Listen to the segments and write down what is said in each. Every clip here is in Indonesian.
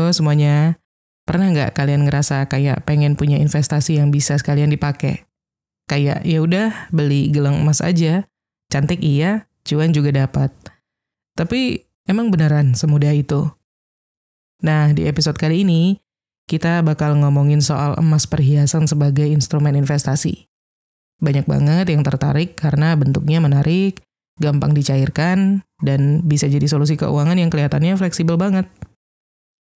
Halo semuanya, pernah nggak kalian ngerasa kayak pengen punya investasi yang bisa sekalian dipakai? Kayak ya udah beli gelang emas aja, cantik iya, cuan juga dapat. Tapi emang beneran semudah itu? Nah, di episode kali ini, kita bakal ngomongin soal emas perhiasan sebagai instrumen investasi. Banyak banget yang tertarik karena bentuknya menarik, gampang dicairkan, dan bisa jadi solusi keuangan yang kelihatannya fleksibel banget.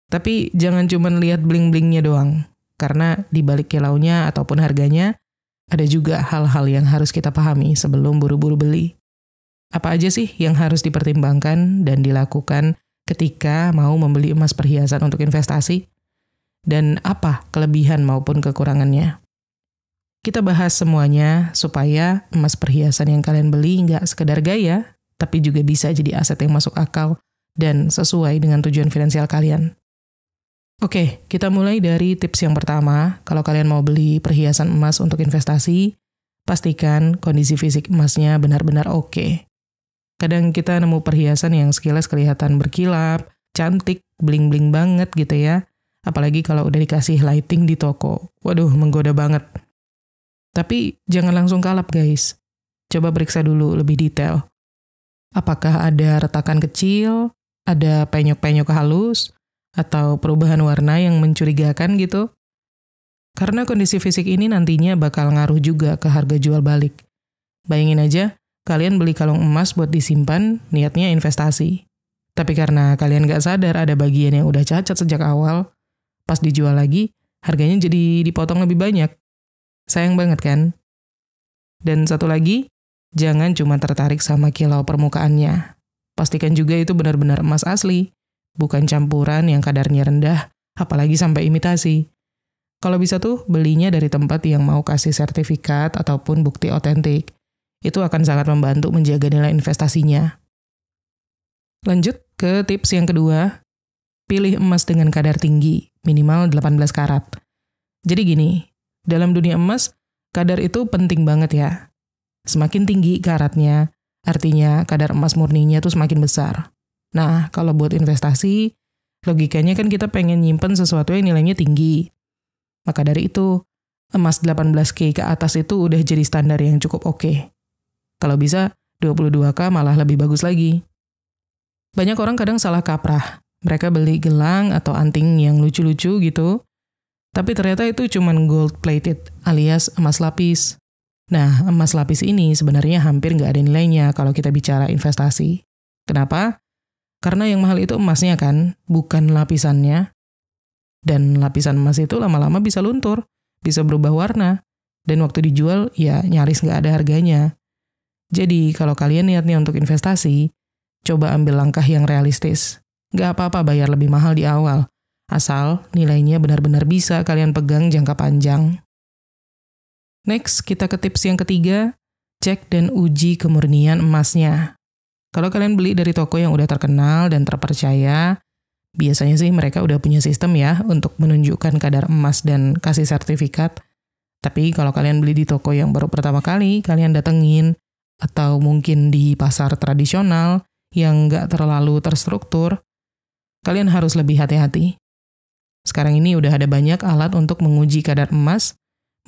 Tapi jangan cuma lihat bling-blingnya doang, karena di balik kilaunya ataupun harganya, ada juga hal-hal yang harus kita pahami sebelum buru-buru beli. Apa aja sih yang harus dipertimbangkan dan dilakukan ketika mau membeli emas perhiasan untuk investasi? Dan apa kelebihan maupun kekurangannya? Kita bahas semuanya supaya emas perhiasan yang kalian beli nggak sekedar gaya, tapi juga bisa jadi aset yang masuk akal dan sesuai dengan tujuan finansial kalian. Oke, kita mulai dari tips yang pertama. Kalau kalian mau beli perhiasan emas untuk investasi, pastikan kondisi fisik emasnya benar-benar oke. Kadang kita nemu perhiasan yang sekilas kelihatan berkilap, cantik, bling-bling banget gitu ya. Apalagi kalau udah dikasih lighting di toko. Waduh, menggoda banget. Tapi jangan langsung kalap guys. Coba periksa dulu lebih detail. Apakah ada retakan kecil, ada penyok-penyok halus, atau perubahan warna yang mencurigakan gitu? Karena kondisi fisik ini nantinya bakal ngaruh juga ke harga jual balik. Bayangin aja, kalian beli kalung emas buat disimpan, niatnya investasi. Tapi karena kalian nggak sadar ada bagian yang udah cacat sejak awal, pas dijual lagi, harganya jadi dipotong lebih banyak. Sayang banget kan? Dan satu lagi, jangan cuma tertarik sama kilau permukaannya. Pastikan juga itu benar-benar emas asli. Bukan campuran yang kadarnya rendah, apalagi sampai imitasi. Kalau bisa tuh, belinya dari tempat yang mau kasih sertifikat ataupun bukti otentik. Itu akan sangat membantu menjaga nilai investasinya. Lanjut ke tips yang kedua, pilih emas dengan kadar tinggi, minimal 18 karat. Jadi gini, dalam dunia emas, kadar itu penting banget ya. Semakin tinggi karatnya, artinya kadar emas murninya tuh semakin besar. Nah, kalau buat investasi, logikanya kan kita pengen nyimpen sesuatu yang nilainya tinggi. Maka dari itu, emas 18K ke atas itu udah jadi standar yang cukup oke. Kalau bisa, 22K malah lebih bagus lagi. Banyak orang kadang salah kaprah. Mereka beli gelang atau anting yang lucu-lucu gitu, tapi ternyata itu cuman gold plated alias emas lapis. Nah, emas lapis ini sebenarnya hampir nggak ada nilainya kalau kita bicara investasi. Kenapa? Karena yang mahal itu emasnya kan, bukan lapisannya. Dan lapisan emas itu lama-lama bisa luntur, bisa berubah warna. Dan waktu dijual, ya nyaris nggak ada harganya. Jadi, kalau kalian niatnya untuk investasi, coba ambil langkah yang realistis. Nggak apa-apa bayar lebih mahal di awal, asal nilainya benar-benar bisa kalian pegang jangka panjang. Next, kita ke tips yang ketiga, cek dan uji kemurnian emasnya. Kalau kalian beli dari toko yang udah terkenal dan terpercaya, biasanya sih mereka udah punya sistem ya untuk menunjukkan kadar emas dan kasih sertifikat. Tapi kalau kalian beli di toko yang baru pertama kali kalian datengin, atau mungkin di pasar tradisional yang nggak terlalu terstruktur, kalian harus lebih hati-hati. Sekarang ini udah ada banyak alat untuk menguji kadar emas,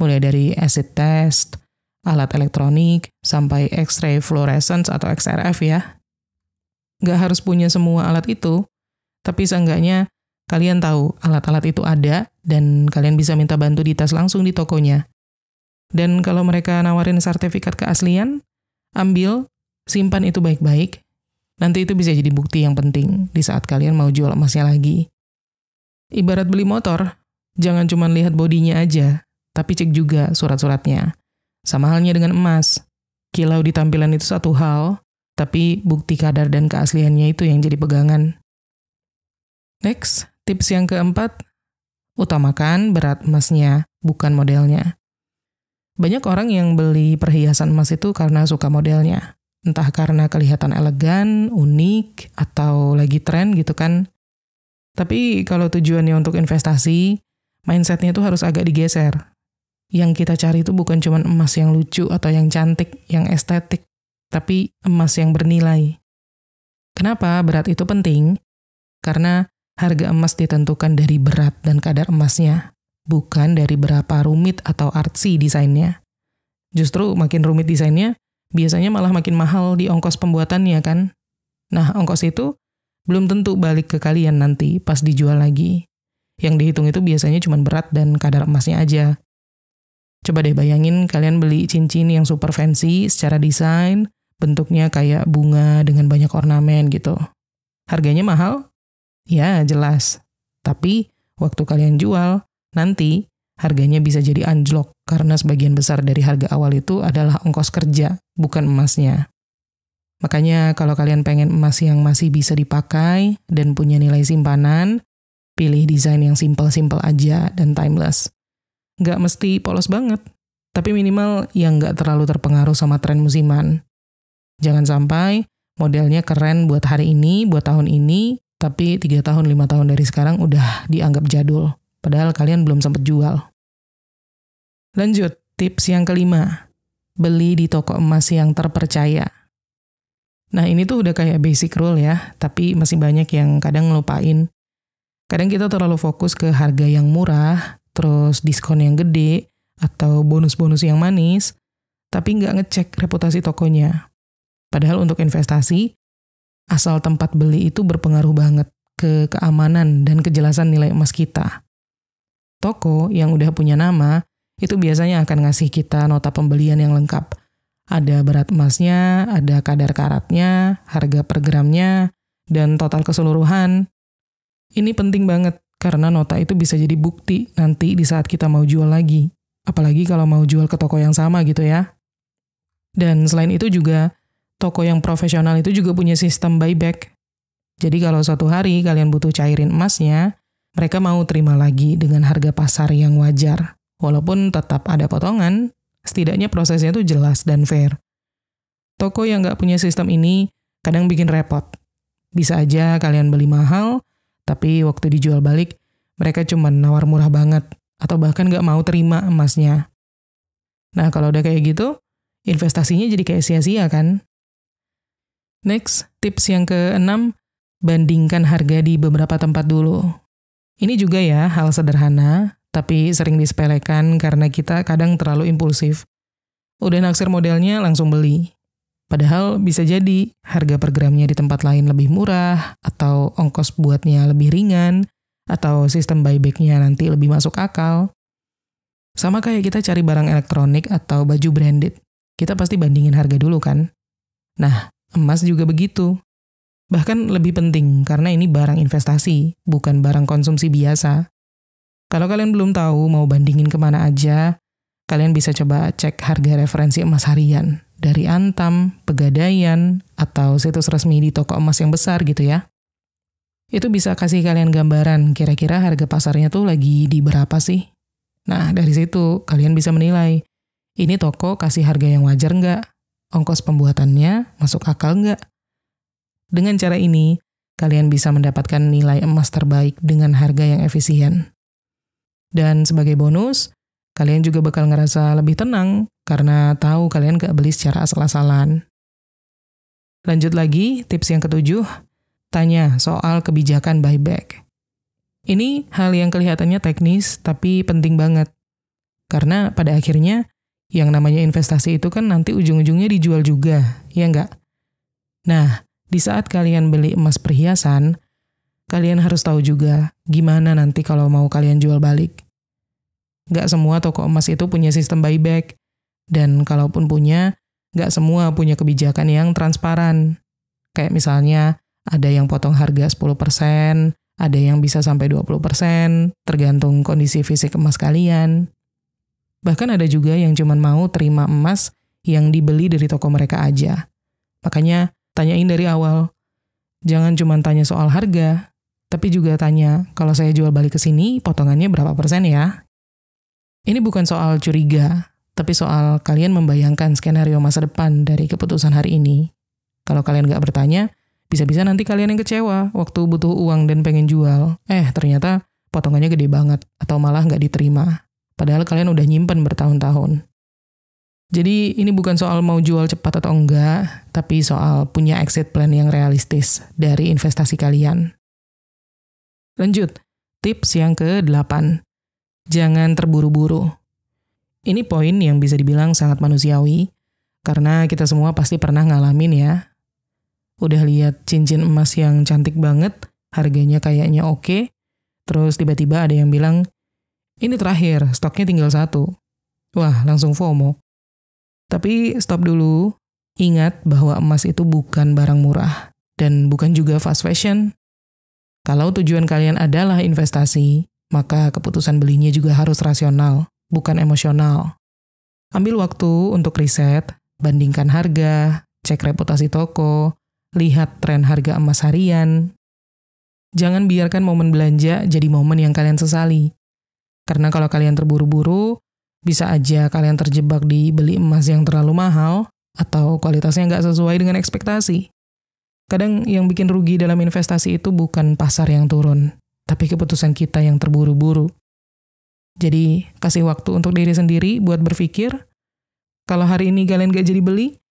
mulai dari acid test, alat elektronik, sampai X-ray fluorescence atau XRF ya. Nggak harus punya semua alat itu, tapi seenggaknya kalian tahu alat-alat itu ada dan kalian bisa minta bantu dites langsung di tokonya. Dan kalau mereka nawarin sertifikat keaslian, ambil, simpan itu baik-baik. Nanti itu bisa jadi bukti yang penting di saat kalian mau jual emasnya lagi. Ibarat beli motor, jangan cuma lihat bodinya aja, tapi cek juga surat-suratnya. Sama halnya dengan emas. Kilau di tampilan itu satu hal, tapi bukti kadar dan keasliannya itu yang jadi pegangan. Next, tips yang keempat, utamakan berat emasnya, bukan modelnya. Banyak orang yang beli perhiasan emas itu karena suka modelnya. Entah karena kelihatan elegan, unik, atau lagi tren gitu kan. Tapi kalau tujuannya untuk investasi, mindsetnya itu harus agak digeser. Yang kita cari itu bukan cuma emas yang lucu atau yang cantik, yang estetik, tapi emas yang bernilai. Kenapa berat itu penting? Karena harga emas ditentukan dari berat dan kadar emasnya, bukan dari berapa rumit atau artsy desainnya. Justru makin rumit desainnya, biasanya malah makin mahal di ongkos pembuatannya kan? Nah, ongkos itu belum tentu balik ke kalian nanti pas dijual lagi. Yang dihitung itu biasanya cuma berat dan kadar emasnya aja. Coba deh bayangin kalian beli cincin yang super fancy secara desain, bentuknya kayak bunga dengan banyak ornamen gitu. Harganya mahal? Ya, jelas. Tapi waktu kalian jual, nanti harganya bisa jadi anjlok karena sebagian besar dari harga awal itu adalah ongkos kerja, bukan emasnya. Makanya kalau kalian pengen emas yang masih bisa dipakai dan punya nilai simpanan, pilih desain yang simple-simple aja dan timeless. Nggak mesti polos banget, tapi minimal yang nggak terlalu terpengaruh sama tren musiman. Jangan sampai modelnya keren buat hari ini, buat tahun ini, tapi 3 tahun, 5 tahun dari sekarang udah dianggap jadul. Padahal kalian belum sempat jual. Lanjut, tips yang kelima. Beli di toko emas yang terpercaya. Nah, ini tuh udah kayak basic rule ya, tapi masih banyak yang kadang ngelupain. Kadang kita terlalu fokus ke harga yang murah, terus diskon yang gede, atau bonus-bonus yang manis, tapi nggak ngecek reputasi tokonya. Padahal untuk investasi, asal tempat beli itu berpengaruh banget ke keamanan dan kejelasan nilai emas kita. Toko yang udah punya nama, itu biasanya akan ngasih kita nota pembelian yang lengkap. Ada berat emasnya, ada kadar karatnya, harga per gramnya, dan total keseluruhan. Ini penting banget, karena nota itu bisa jadi bukti nanti di saat kita mau jual lagi. Apalagi kalau mau jual ke toko yang sama gitu ya. Dan selain itu juga, toko yang profesional itu juga punya sistem buyback. Jadi kalau suatu hari kalian butuh cairin emasnya, mereka mau terima lagi dengan harga pasar yang wajar. Walaupun tetap ada potongan, setidaknya prosesnya tuh jelas dan fair. Toko yang nggak punya sistem ini kadang bikin repot. Bisa aja kalian beli mahal, tapi waktu dijual balik, mereka cuma nawar murah banget, atau bahkan nggak mau terima emasnya. Nah, kalau udah kayak gitu, investasinya jadi kayak sia-sia kan? Next, tips yang ke-6, bandingkan harga di beberapa tempat dulu. Ini juga ya hal sederhana, tapi sering disepelekan karena kita kadang terlalu impulsif. Udah naksir modelnya langsung beli. Padahal bisa jadi harga per gramnya di tempat lain lebih murah, atau ongkos buatnya lebih ringan, atau sistem buyback-nya nanti lebih masuk akal. Sama kayak kita cari barang elektronik atau baju branded. Kita pasti bandingin harga dulu kan? Nah, emas juga begitu. Bahkan lebih penting karena ini barang investasi, bukan barang konsumsi biasa. Kalau kalian belum tahu mau bandingin kemana aja, kalian bisa coba cek harga referensi emas harian dari Antam, Pegadaian, atau situs resmi di toko emas yang besar gitu ya. Itu bisa kasih kalian gambaran kira-kira harga pasarnya tuh lagi di berapa sih. Nah, dari situ kalian bisa menilai, ini toko kasih harga yang wajar nggak? Ongkos pembuatannya masuk akal nggak? Dengan cara ini, kalian bisa mendapatkan nilai emas terbaik dengan harga yang efisien. Dan sebagai bonus, kalian juga bakal ngerasa lebih tenang karena tahu kalian gak beli secara asal-asalan. Lanjut lagi, tips yang ke-7, tanya soal kebijakan buyback. Ini hal yang kelihatannya teknis tapi penting banget. Karena pada akhirnya, yang namanya investasi itu kan nanti ujung-ujungnya dijual juga, ya nggak? Nah, di saat kalian beli emas perhiasan, kalian harus tahu juga gimana nanti kalau mau kalian jual balik. Nggak semua toko emas itu punya sistem buyback. Dan kalaupun punya, nggak semua punya kebijakan yang transparan. Kayak misalnya, ada yang potong harga 10%, ada yang bisa sampai 20%, tergantung kondisi fisik emas kalian. Bahkan ada juga yang cuma mau terima emas yang dibeli dari toko mereka aja. Makanya, tanyain dari awal. Jangan cuma tanya soal harga, tapi juga tanya, kalau saya jual balik ke sini, potongannya berapa persen ya? Ini bukan soal curiga, tapi soal kalian membayangkan skenario masa depan dari keputusan hari ini. Kalau kalian nggak bertanya, bisa-bisa nanti kalian yang kecewa waktu butuh uang dan pengen jual. Ternyata potongannya gede banget, atau malah nggak diterima. Padahal kalian udah nyimpen bertahun-tahun. Jadi ini bukan soal mau jual cepat atau enggak, tapi soal punya exit plan yang realistis dari investasi kalian. Lanjut, tips yang ke-8. Jangan terburu-buru. Ini poin yang bisa dibilang sangat manusiawi, karena kita semua pasti pernah ngalamin ya. Udah lihat cincin emas yang cantik banget, harganya kayaknya oke, terus tiba-tiba ada yang bilang, ini terakhir, stoknya tinggal 1. Wah, langsung FOMO. Tapi stop dulu, ingat bahwa emas itu bukan barang murah, dan bukan juga fast fashion. Kalau tujuan kalian adalah investasi, maka keputusan belinya juga harus rasional, bukan emosional. Ambil waktu untuk riset, bandingkan harga, cek reputasi toko, lihat tren harga emas harian. Jangan biarkan momen belanja jadi momen yang kalian sesali. Karena kalau kalian terburu-buru, bisa aja kalian terjebak di beli emas yang terlalu mahal atau kualitasnya nggak sesuai dengan ekspektasi. Kadang yang bikin rugi dalam investasi itu bukan pasar yang turun, tapi keputusan kita yang terburu-buru. Jadi, kasih waktu untuk diri sendiri buat berpikir, kalau hari ini kalian nggak jadi beli,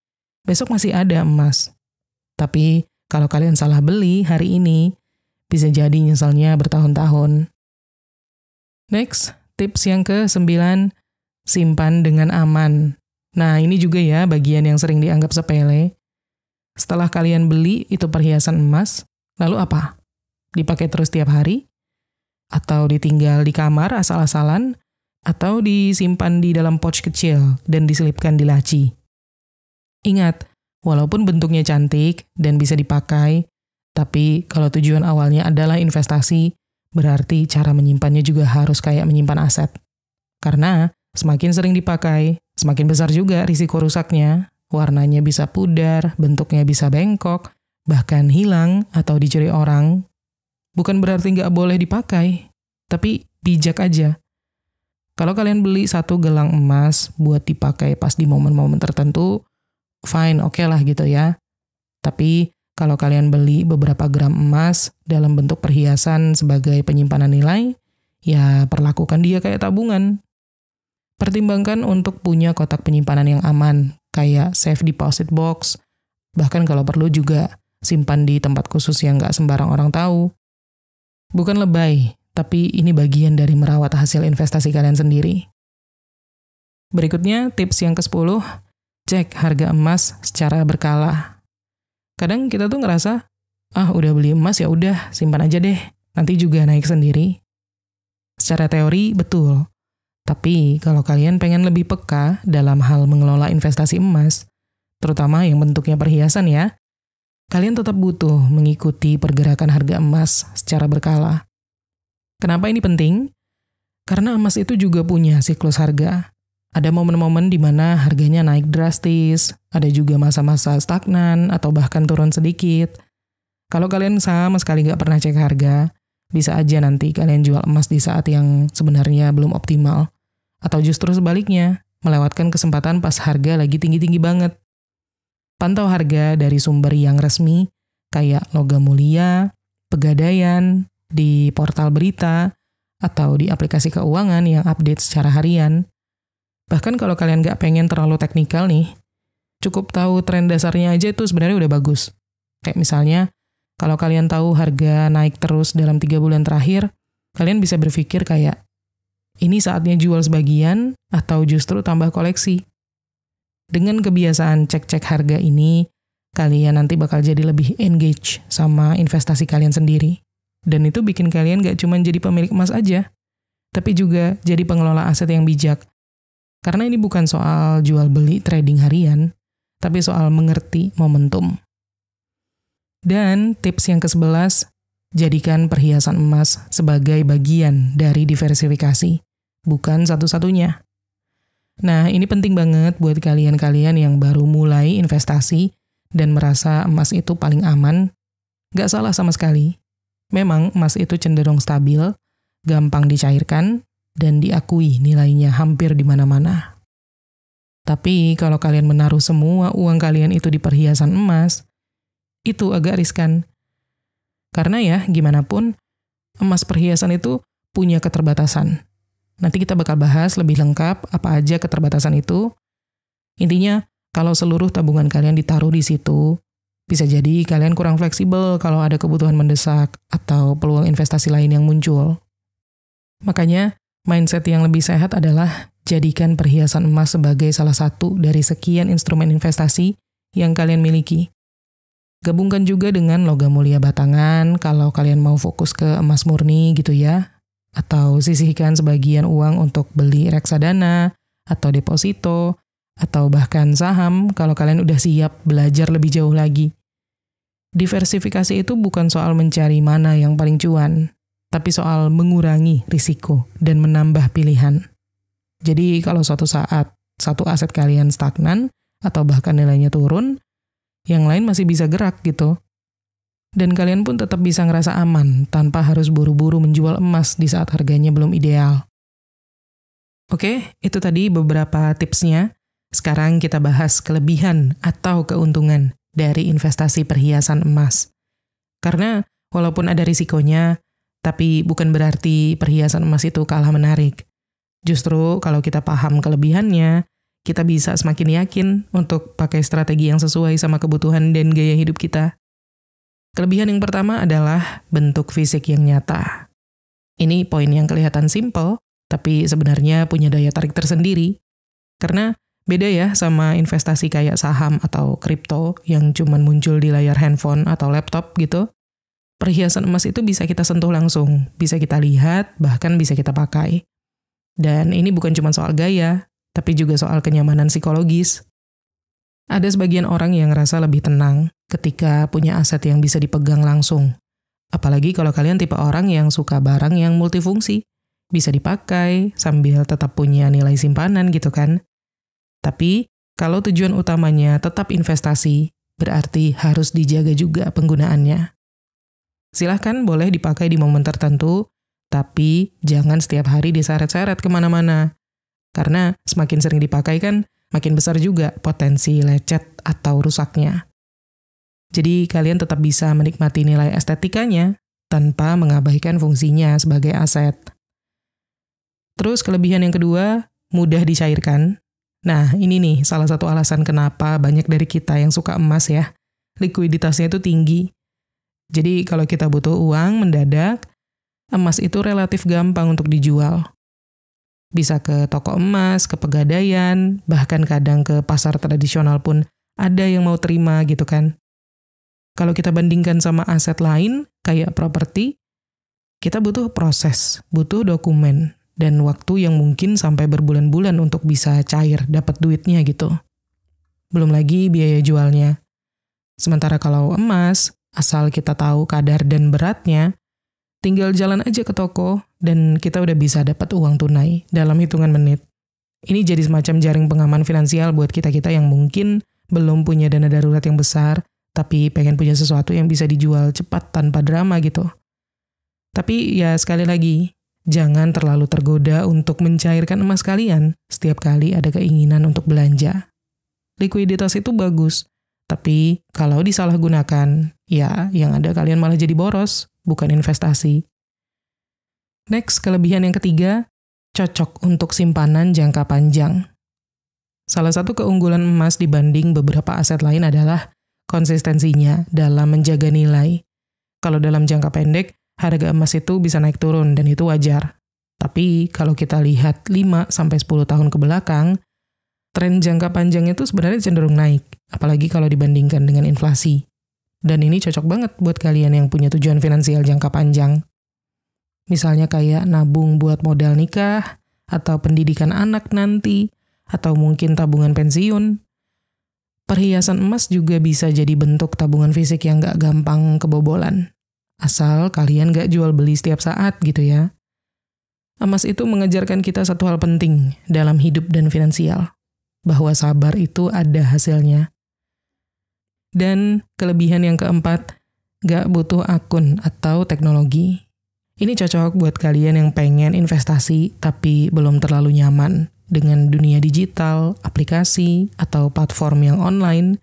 besok masih ada emas. Tapi, kalau kalian salah beli hari ini, bisa jadi nyesalnya bertahun-tahun. Next, tips yang ke-9, simpan dengan aman. Nah, ini juga ya bagian yang sering dianggap sepele. Setelah kalian beli itu perhiasan emas, lalu apa? Dipakai terus tiap hari? Atau ditinggal di kamar asal-asalan? Atau disimpan di dalam pouch kecil dan diselipkan di laci? Ingat, walaupun bentuknya cantik dan bisa dipakai, tapi kalau tujuan awalnya adalah investasi, berarti cara menyimpannya juga harus kayak menyimpan aset. Karena semakin sering dipakai, semakin besar juga risiko rusaknya. Warnanya bisa pudar, bentuknya bisa bengkok, bahkan hilang atau dicuri orang. Bukan berarti nggak boleh dipakai, tapi bijak aja. Kalau kalian beli 1 gelang emas buat dipakai pas di momen-momen tertentu, fine, oke lah gitu ya. Tapi kalau kalian beli beberapa gram emas dalam bentuk perhiasan sebagai penyimpanan nilai, ya perlakukan dia kayak tabungan. Pertimbangkan untuk punya kotak penyimpanan yang aman, kayak safe deposit box, bahkan kalau perlu juga simpan di tempat khusus yang nggak sembarang orang tahu. Bukan lebay, tapi ini bagian dari merawat hasil investasi kalian sendiri. Berikutnya, tips yang ke-10, cek harga emas secara berkala. Kadang kita tuh ngerasa, udah beli emas ya udah, simpan aja deh, nanti juga naik sendiri. Secara teori, betul. Tapi kalau kalian pengen lebih peka dalam hal mengelola investasi emas, terutama yang bentuknya perhiasan ya, kalian tetap butuh mengikuti pergerakan harga emas secara berkala. Kenapa ini penting? Karena emas itu juga punya siklus harga. Ada momen-momen di mana harganya naik drastis, ada juga masa-masa stagnan atau bahkan turun sedikit. Kalau kalian sama sekali nggak pernah cek harga, bisa aja nanti kalian jual emas di saat yang sebenarnya belum optimal. Atau justru sebaliknya, melewatkan kesempatan pas harga lagi tinggi-tinggi banget. Pantau harga dari sumber yang resmi, kayak Logam Mulia, Pegadaian, di portal berita, atau di aplikasi keuangan yang update secara harian. Bahkan kalau kalian nggak pengen terlalu teknikal nih, cukup tahu tren dasarnya aja itu sebenarnya udah bagus. Kayak misalnya, kalau kalian tahu harga naik terus dalam 3 bulan terakhir, kalian bisa berpikir kayak, ini saatnya jual sebagian atau justru tambah koleksi. Dengan kebiasaan cek-cek harga ini, kalian nanti bakal jadi lebih engage sama investasi kalian sendiri. Dan itu bikin kalian nggak cuma jadi pemilik emas aja, tapi juga jadi pengelola aset yang bijak. Karena ini bukan soal jual-beli trading harian, tapi soal mengerti momentum. Dan tips yang ke-11, jadikan perhiasan emas sebagai bagian dari diversifikasi, bukan satu-satunya. Nah, ini penting banget buat kalian-kalian yang baru mulai investasi dan merasa emas itu paling aman. Gak salah sama sekali. Memang emas itu cenderung stabil, gampang dicairkan, dan diakui nilainya hampir di mana-mana. Tapi kalau kalian menaruh semua uang kalian itu di perhiasan emas, itu agak riskan. Karena ya, gimana pun, emas perhiasan itu punya keterbatasan. Nanti kita bakal bahas lebih lengkap apa aja keterbatasan itu. Intinya, kalau seluruh tabungan kalian ditaruh di situ, Bisa jadi kalian kurang fleksibel kalau ada kebutuhan mendesak atau peluang investasi lain yang muncul. Makanya, mindset yang lebih sehat adalah jadikan perhiasan emas sebagai salah satu dari sekian instrumen investasi yang kalian miliki. Gabungkan juga dengan logam mulia batangan kalau kalian mau fokus ke emas murni gitu ya. Atau sisihkan sebagian uang untuk beli reksadana, atau deposito, atau bahkan saham kalau kalian udah siap belajar lebih jauh lagi. Diversifikasi itu bukan soal mencari mana yang paling cuan, tapi soal mengurangi risiko dan menambah pilihan. Jadi kalau suatu saat satu aset kalian stagnan atau bahkan nilainya turun, yang lain masih bisa gerak gitu. Dan kalian pun tetap bisa ngerasa aman tanpa harus buru-buru menjual emas di saat harganya belum ideal. Oke, itu tadi beberapa tipsnya. Sekarang kita bahas kelebihan atau keuntungan dari investasi perhiasan emas. Karena walaupun ada risikonya, tapi bukan berarti perhiasan emas itu kalah menarik. Justru kalau kita paham kelebihannya, kita bisa semakin yakin untuk pakai strategi yang sesuai sama kebutuhan dan gaya hidup kita. Kelebihan yang pertama adalah bentuk fisik yang nyata. Ini poin yang kelihatan simple, tapi sebenarnya punya daya tarik tersendiri. Karena beda ya sama investasi kayak saham atau kripto yang cuman muncul di layar handphone atau laptop gitu. Perhiasan emas itu bisa kita sentuh langsung, bisa kita lihat, bahkan bisa kita pakai. Dan ini bukan cuma soal gaya, tapi juga soal kenyamanan psikologis. Ada sebagian orang yang ngerasa lebih tenang ketika punya aset yang bisa dipegang langsung. Apalagi kalau kalian tipe orang yang suka barang yang multifungsi, bisa dipakai sambil tetap punya nilai simpanan gitu kan. Tapi, kalau tujuan utamanya tetap investasi, berarti harus dijaga juga penggunaannya. Silahkan boleh dipakai di momen tertentu, tapi jangan setiap hari diseret-seret kemana-mana. Karena semakin sering dipakai kan, makin besar juga potensi lecet atau rusaknya. Jadi, kalian tetap bisa menikmati nilai estetikanya tanpa mengabaikan fungsinya sebagai aset. Terus, kelebihan yang kedua, mudah dicairkan. Nah, ini nih salah satu alasan kenapa banyak dari kita yang suka emas ya. Likuiditasnya itu tinggi. Jadi kalau kita butuh uang mendadak, emas itu relatif gampang untuk dijual. Bisa ke toko emas, ke pegadaian, bahkan kadang ke pasar tradisional pun ada yang mau terima gitu kan. Kalau kita bandingkan sama aset lain, kayak properti, kita butuh proses, butuh dokumen, dan waktu yang mungkin sampai berbulan-bulan untuk bisa cair, dapat duitnya gitu. Belum lagi biaya jualnya. Sementara kalau emas, asal kita tahu kadar dan beratnya, tinggal jalan aja ke toko, dan kita udah bisa dapat uang tunai dalam hitungan menit. Ini jadi semacam jaring pengaman finansial buat kita-kita yang mungkin belum punya dana darurat yang besar, tapi pengen punya sesuatu yang bisa dijual cepat tanpa drama gitu. Tapi ya sekali lagi, jangan terlalu tergoda untuk mencairkan emas kalian setiap kali ada keinginan untuk belanja. Likuiditas itu bagus, tapi kalau disalahgunakan, ya yang ada kalian malah jadi boros, bukan investasi. Next, kelebihan yang ketiga, cocok untuk simpanan jangka panjang. Salah satu keunggulan emas dibanding beberapa aset lain adalah konsistensinya dalam menjaga nilai. Kalau dalam jangka pendek, harga emas itu bisa naik turun dan itu wajar. Tapi kalau kita lihat 5-10 tahun ke belakang, tren jangka panjang itu sebenarnya cenderung naik, apalagi kalau dibandingkan dengan inflasi. Dan ini cocok banget buat kalian yang punya tujuan finansial jangka panjang. Misalnya kayak nabung buat modal nikah, atau pendidikan anak nanti, atau mungkin tabungan pensiun. Perhiasan emas juga bisa jadi bentuk tabungan fisik yang gak gampang kebobolan. Asal kalian gak jual beli setiap saat gitu ya. Emas itu mengajarkan kita satu hal penting dalam hidup dan finansial. Bahwa sabar itu ada hasilnya. Dan kelebihan yang keempat, gak butuh akun atau teknologi. Ini cocok buat kalian yang pengen investasi tapi belum terlalu nyaman dengan dunia digital, aplikasi, atau platform yang online.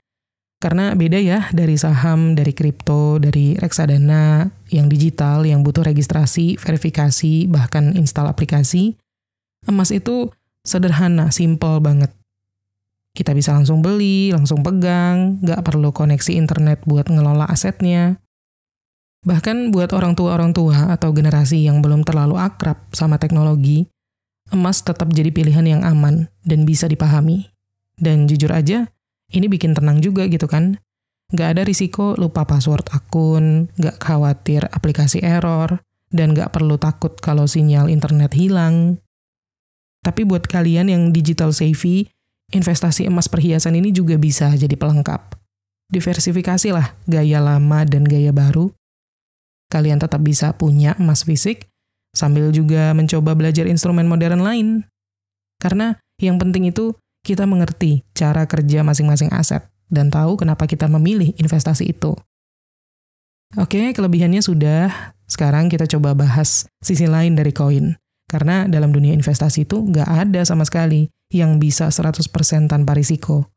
Karena beda ya dari saham, dari kripto, dari reksadana, yang digital, yang butuh registrasi, verifikasi, bahkan install aplikasi. Emas itu sederhana, simple banget. Kita bisa langsung beli, langsung pegang, nggak perlu koneksi internet buat ngelola asetnya. Bahkan buat orang tua atau generasi yang belum terlalu akrab sama teknologi, emas tetap jadi pilihan yang aman dan bisa dipahami. Dan jujur aja, ini bikin tenang juga gitu kan. Nggak ada risiko lupa password akun, nggak khawatir aplikasi error, dan nggak perlu takut kalau sinyal internet hilang. Tapi buat kalian yang digital savvy, investasi emas perhiasan ini juga bisa jadi pelengkap. Diversifikasilah gaya lama dan gaya baru. Kalian tetap bisa punya emas fisik, sambil juga mencoba belajar instrumen modern lain. Karena yang penting itu kita mengerti cara kerja masing-masing aset dan tahu kenapa kita memilih investasi itu. Oke, kelebihannya sudah. Sekarang kita coba bahas sisi lain dari koin. Karena dalam dunia investasi itu nggak ada sama sekali yang bisa 100% tanpa risiko.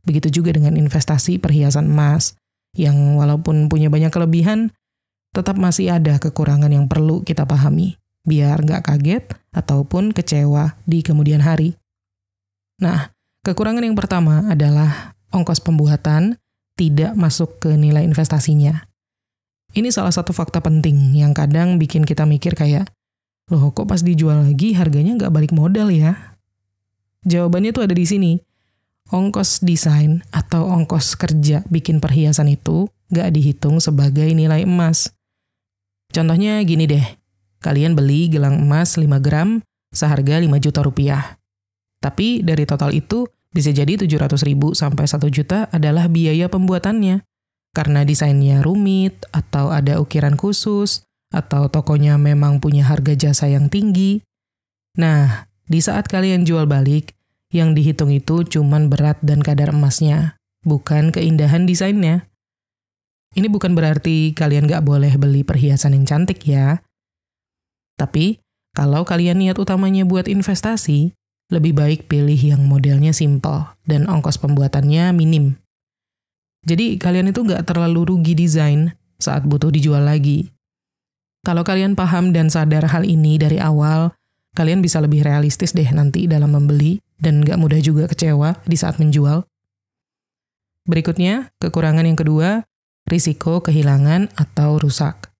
Begitu juga dengan investasi perhiasan emas, yang walaupun punya banyak kelebihan, tetap masih ada kekurangan yang perlu kita pahami, biar nggak kaget ataupun kecewa di kemudian hari. Nah, kekurangan yang pertama adalah ongkos pembuatan tidak masuk ke nilai investasinya. Ini salah satu fakta penting yang kadang bikin kita mikir kayak, loh kok pas dijual lagi harganya nggak balik modal ya? Jawabannya tuh ada di sini. Ongkos desain atau ongkos kerja bikin perhiasan itu nggak dihitung sebagai nilai emas. Contohnya gini deh, kalian beli gelang emas 5 gram seharga 5 juta rupiah. Tapi dari total itu bisa jadi 700.000 sampai 1 juta adalah biaya pembuatannya. Karena desainnya rumit, atau ada ukiran khusus, atau tokonya memang punya harga jasa yang tinggi. Nah, di saat kalian jual balik, yang dihitung itu cuman berat dan kadar emasnya, bukan keindahan desainnya. Ini bukan berarti kalian nggak boleh beli perhiasan yang cantik ya. Tapi, kalau kalian niat utamanya buat investasi, lebih baik pilih yang modelnya simple dan ongkos pembuatannya minim. Jadi, kalian itu nggak terlalu rugi desain saat butuh dijual lagi. Kalau kalian paham dan sadar hal ini dari awal, kalian bisa lebih realistis deh nanti dalam membeli dan nggak mudah juga kecewa di saat menjual. Berikutnya, kekurangan yang kedua, risiko kehilangan atau rusak.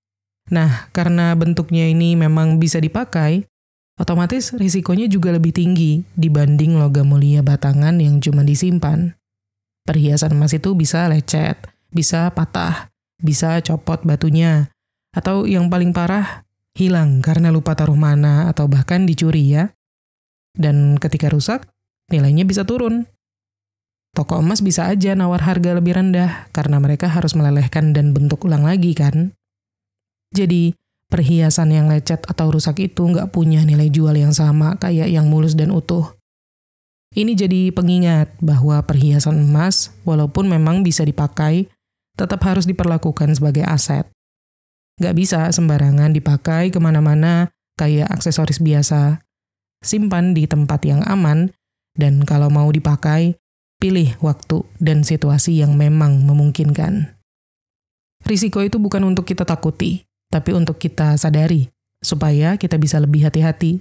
Nah, karena bentuknya ini memang bisa dipakai, otomatis risikonya juga lebih tinggi dibanding logam mulia batangan yang cuma disimpan. Perhiasan emas itu bisa lecet, bisa patah, bisa copot batunya, atau yang paling parah, hilang karena lupa taruh mana atau bahkan dicuri ya. Dan ketika rusak, nilainya bisa turun. Toko emas bisa aja nawar harga lebih rendah karena mereka harus melelehkan dan bentuk ulang lagi kan. Jadi, perhiasan yang lecet atau rusak itu nggak punya nilai jual yang sama kayak yang mulus dan utuh. Ini jadi pengingat bahwa perhiasan emas, walaupun memang bisa dipakai, tetap harus diperlakukan sebagai aset. Nggak bisa sembarangan dipakai kemana-mana kayak aksesoris biasa. Simpan di tempat yang aman, dan kalau mau dipakai, pilih waktu dan situasi yang memang memungkinkan. Risiko itu bukan untuk kita takuti, tapi untuk kita sadari, supaya kita bisa lebih hati-hati.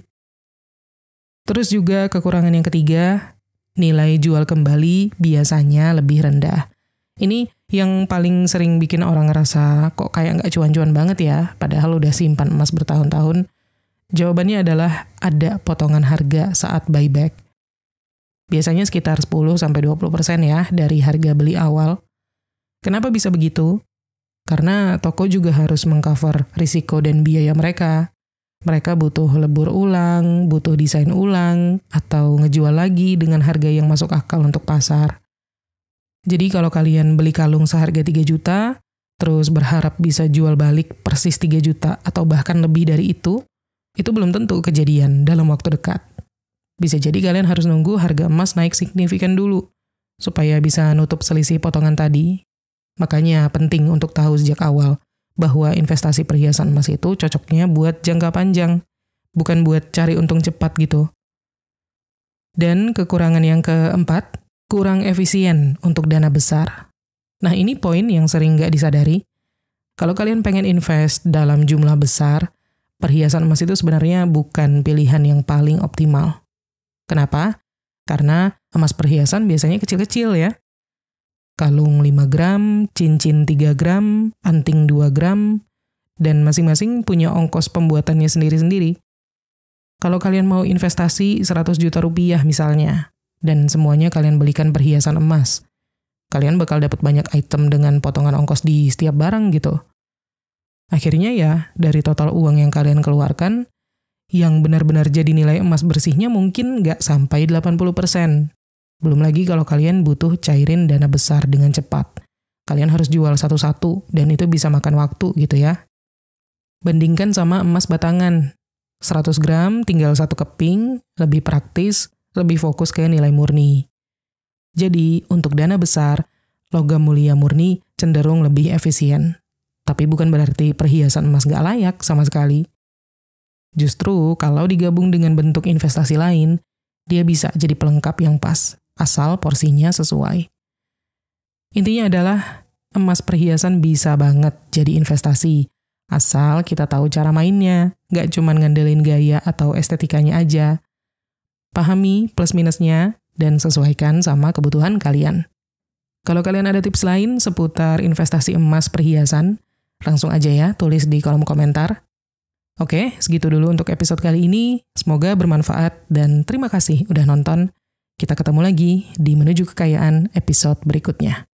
Terus juga kekurangan yang ketiga, nilai jual kembali biasanya lebih rendah. Ini yang paling sering bikin orang ngerasa kok kayak nggak cuan-cuan banget ya, padahal udah simpan emas bertahun-tahun. Jawabannya adalah ada potongan harga saat buyback. Biasanya sekitar 10-20% ya dari harga beli awal. Kenapa bisa begitu? Karena toko juga harus mengcover risiko dan biaya mereka. Mereka butuh lebur ulang, butuh desain ulang, atau ngejual lagi dengan harga yang masuk akal untuk pasar. Jadi kalau kalian beli kalung seharga 3 juta, terus berharap bisa jual balik persis 3 juta atau bahkan lebih dari itu belum tentu kejadian dalam waktu dekat. Bisa jadi kalian harus nunggu harga emas naik signifikan dulu, supaya bisa nutup selisih potongan tadi. Makanya penting untuk tahu sejak awal bahwa investasi perhiasan emas itu cocoknya buat jangka panjang, bukan buat cari untung cepat gitu. Dan kekurangan yang keempat, kurang efisien untuk dana besar. Nah ini poin yang sering nggak disadari. Kalau kalian pengen invest dalam jumlah besar, perhiasan emas itu sebenarnya bukan pilihan yang paling optimal. Kenapa? Karena emas perhiasan biasanya kecil-kecil ya. Kalung 5 gram, cincin 3 gram, anting 2 gram, dan masing-masing punya ongkos pembuatannya sendiri-sendiri. Kalau kalian mau investasi 100 juta rupiah misalnya, dan semuanya kalian belikan perhiasan emas, kalian bakal dapat banyak item dengan potongan ongkos di setiap barang gitu. Akhirnya ya, dari total uang yang kalian keluarkan, yang benar-benar jadi nilai emas bersihnya mungkin nggak sampai 80%. Belum lagi kalau kalian butuh cairin dana besar dengan cepat. Kalian harus jual satu-satu, dan itu bisa makan waktu gitu ya. Bandingkan sama emas batangan. 100 gram tinggal 1 keping, lebih praktis, lebih fokus ke nilai murni. Jadi, untuk dana besar, logam mulia murni cenderung lebih efisien. Tapi bukan berarti perhiasan emas nggak layak sama sekali. Justru, kalau digabung dengan bentuk investasi lain, dia bisa jadi pelengkap yang pas, asal porsinya sesuai. Intinya adalah, emas perhiasan bisa banget jadi investasi, asal kita tahu cara mainnya, nggak cuma ngandelin gaya atau estetikanya aja. Pahami plus minusnya, dan sesuaikan sama kebutuhan kalian. Kalau kalian ada tips lain seputar investasi emas perhiasan, langsung aja ya tulis di kolom komentar. Oke, segitu dulu untuk episode kali ini. Semoga bermanfaat dan terima kasih udah nonton. Kita ketemu lagi di Menuju Kekayaan episode berikutnya.